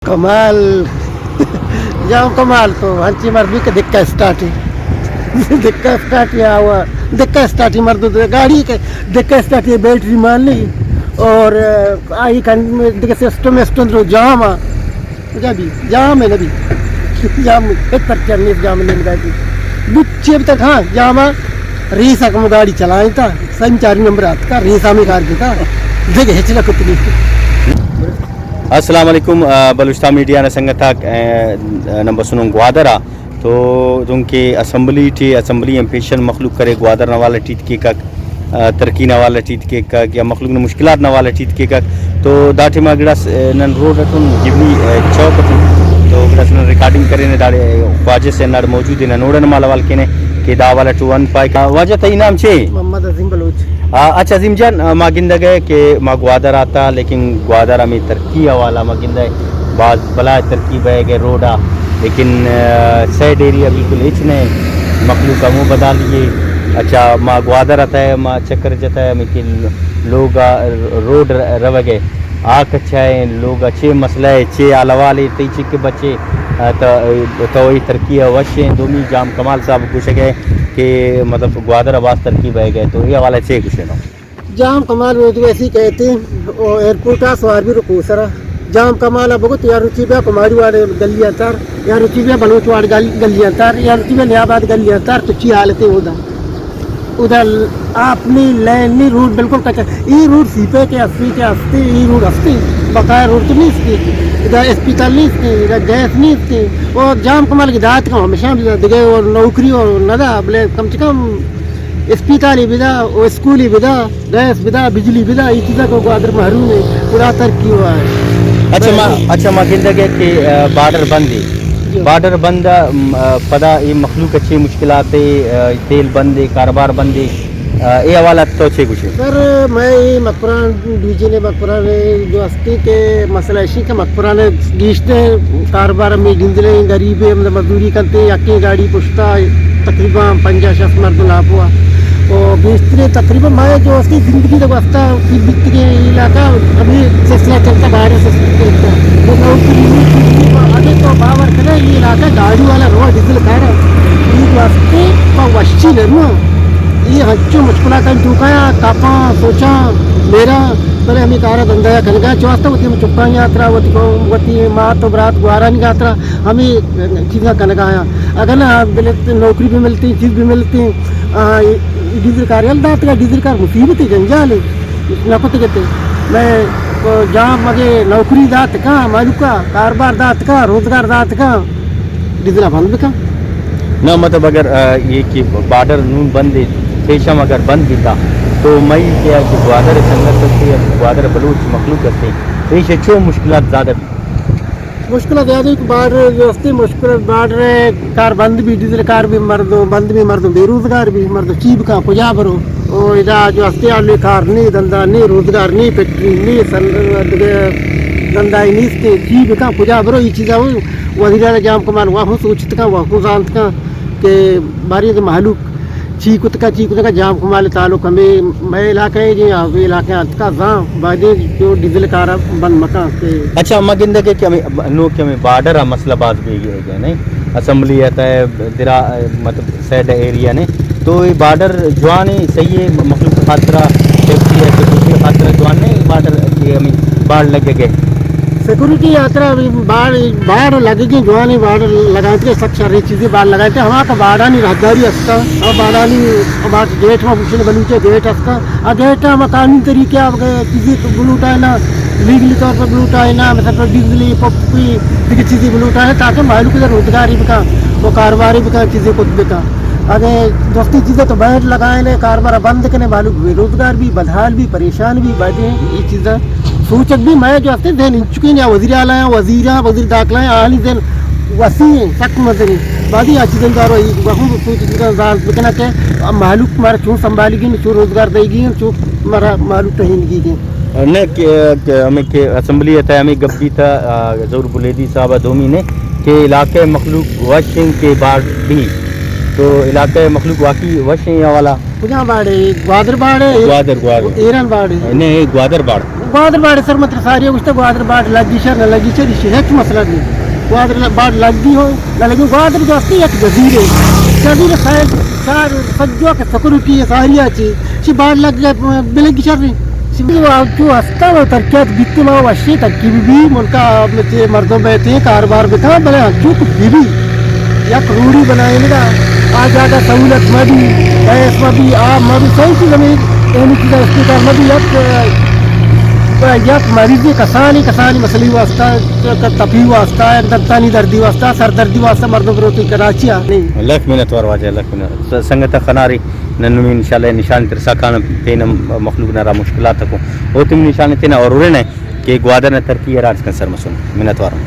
कमाल जाओ कमाल तो हंची मर्दी का दिक्का स्टार्ट है दिक्का स्टार्ट किया हुआ दिक्का स्टार्ट ही मर्द गाड़ी के दिक्का स्टार्ट है बैटरी मान ली और आई में सिस्टम तो जाम भी जाम है नबी जाम एक पर चढ़ने जाम नहीं गाड़ी बिच्छे तक हाँ जाम रेसा का गाड़ी चलाए था संचारी नंबर आता का रेसा में कार था देखे हिचला कुतली अस्सलाम वालेकुम बलुचिस्तान मीडिया ने संगत नंबर सुनो ग्वादरा तो उनके असम्बली एम्पेशन मखलूक करे ग्वादर नवाला टीत के का तरक्की नवाला टीत के का या मखलूक ने मुश्किलात नवाला टीत के का तो दाटे मागड़ास नन रोड अटुन जिबनी चौक तो ग्रास न रिकॉर्डिंग करे ने दाड़े वाजे से नर मौजूद है नोडन माला वाल के ने के दावाला टू वन पाई का वजह तई नाम छे मोहम्मद अजीम बलोच अच्छा अजीम जान मागिंदा गए कि माँ ग्वादर आता लेकिन ग्वादरा में तरक्की वाला मागिंदा बाज बला तरक्की बह गए रोडा लेकिन सैड एरिया बिल्कुल हिच ने मखलूक का मुँह बता लिए अच्छा माँ ग्वादर आता है माँ चक्कर जता है लेकिन लोग रोड रव गए आँख अच्छा है लोग अच्छे मसला है अच्छे अलावा ले तईचे के बच्चे तो वही तरक्की अवश्य दोमी जाम कमाल साहब कुछ गए कि मतलब ग्वादर आवाज तरक्की बह गए तो ये वाला छे कुछ ना जाम कमाल वैसे कहते हैं और एयरपोर्ट आ सवार भी रुको सरा जाम कमाल बहुत यार रुचिबा कुमारी वाले गलियां तार यार रुचिबा बलोच वाले गलियां तार यार रुचिबा नियाबाद गलियां तार तो ची हालत है उधर आपनी लाइन रूट बिल्कुल कच्चा ये रूट सीपे के अस्सी ये रूट अस्सी बकाया रूट तो नहीं इसकी इधर अस्पताल नहीं इसकी इधर गैस नहीं इसकी और जाम कमाल की दात का हमेशा दिखे और नौकरी और नदा बोले कम से कम अस्पताल बिदा और स्कूल बिदा गैस बिदा बिजली बिदा ये चीज़ों को ग्वादर महरू में पूरा तरक्की हुआ है अच्छा माँ जिंदगी के बार्डर बंद पदा ये मखलूक अच्छी मुश्किलात तेल बंद कारोबार बंद ये हवाला तो अच्छे कुछ सर मैं मकपुरान डिवीजन मकपुरान जो हस्ती के मसला इसी के मकपुरान गीश्ते कारोबार में गिंजले गरीब मजदूरी करते यकी गाड़ी पुश्ता तकरीबन 50-60 मर्द लाभ हुआ और बेहतरी तकरीबन मैं जो उसकी ज़िंदगी जब वस्ता फिर बिक के इलाका अभी सिलसिला चलता बाहर से तो नौकरी आगे तो बावर करे ये इलाका गाड़ी वाला रोड डीजल कार ये वास्ते का वश्ची लरूँ ये हच्चो मुश्किल का चुकाया कापा सोचा मेरा पहले हमें कारा धंधा कनका चौथा होती हम चुप्पा यात्रा वती माँ तो बरात गुआरा नहीं यात्रा हमें चीज़ा कनका आया अगर ना नौकरी भी मिलती चीज़ भी मिलती डीजल कार दात का डीजल कार मुसीबत जंजाल नकुत कहते मैं जहाँ मगे नौकरी दात का मालूम का कारोबार दात का रोजगार दात का डीजल बंद का ना मतलब अगर ये कि बार्डर नून बंद शेषम अगर बंद भी था तो मई क्या कि ग्वादर संगत से ग्वादर बलूच मखलूक से ये अच्छो मुश्किलात ज़्यादा मुश्किल ज़्यादा बार्डर व्यवस्था मुश्किल बार्डर कार बंद भी डीजल कार भी मर्दो बंद भी मर्दो बेरोजगार भी मर्दो चीब का पुजा भरो और इधर जो हस्ते वाले कार नहीं धंधा नहीं रोजगार नहीं फैक्ट्री नहीं धंधा नहीं इसके चीब का पुजा भरो ये चीज़ा वजीरा जाम कमान वहाँ सोचत का वहाँ जानत का के बारी तो मालूक चीकुत का जाम कमाल तालुक हमें मैं इलाके जी वे इलाके का जहाँ बादे जो डीजल कार बंद मका के अच्छा मगिंदा के हमें बार्डर मसला बात भी है नहीं असम्बली आता है तेरा मतलब सैड एरिया ने तो ये बार्डर जवान सही है मखलूक खातरा सेफ्टी है सिक्योरिटी खातरा जवान नहीं बार्डर ये हमें बाढ़ लगे गए सिक्योरिटी यात्रा बाढ़ लगेगी जवानी बाढ़ लगाते सब सारी चीज़ें बाढ़ लगाते हमारा तो बाढ़ा नहीं राहदारी हंसता और बाढ़ा नहीं हमारे गेट में पूछने बलूचे गेट हंसता और गेट हम कानूनी तरीके आप चीज़ें बलूटा है ना लीगली तौर पर बलूटा है ना मतलब बिजली पप्पी चीज़ें बलूटा है ताकि मालूम की रोजगारी भी का वो कारोबारी भी का चीज़ें खुद भी का अगर दोस्ती चीज़ें तो बैठ लगाए कारोबार बंद करने मालूम बेरोजगार भी बदहाल भी परेशान भी बातें ये चीज़ें सूचक भी मैं जो हस्ते देन चुकी नहीं वजीर आला वजीर दाखिला आली देन वसी सख्त मदनी बादी अच्छी दिन दारो बहुत सूचना के मालूक मारे चूँ संभालेगी चूँ रोजगार देगी चूँ मारा मालूक तहीनगी ने हमें के असम्बली है हमें गब्बी था जरूर बुलेदी साहब दोमी ने के इलाके मखलूक वशिंग के बाद भी तो इलाके मखलूक वाकई वशिंग वाला कुछ बाढ़ ग्वादर बाढ़ ग्वादर ईरान बाढ़ नहीं ग्वादर बाढ़ گوادر باڑ سر مطلب ساری گوشت گوادر باڑ لگی شر نہ لگی شر یہ ہیچ مسئلہ نہیں گوادر باڑ لگی ہو نہ لگی گوادر جو استی ایک جزیرے جزیرے سائل سار سجو کے سکر کی ساری اچھی شی باڑ لگ بلگی شر نہیں جو ہستا وہ ترکیات بیتی ماں وشی ترکیب بھی ملکہ مردوں بیٹھے کاروبار بھی تھا بلے چوک بھی یک روڑی بنائے لگا آج آگا سہولت مدی ایس مدی آب مدی صحیح چیز ہمیں اینی چیزیں اسپیکار مدی یک مریضی کسانی مسئلہ واسطہ تپی واسطہ دردانی دردی واسطہ سر دردی واسطہ مردوں پروتی کراچی نہیں لکھ منت ور واجہ لکھ منت سنگت خناری ننوی انشاءاللہ نشان ترسا کان پین مخلوق نرا مشکلات کو او تم نشان تینا اور رہنے کہ گوادر نے ترکی راج کا سر مسن منت ور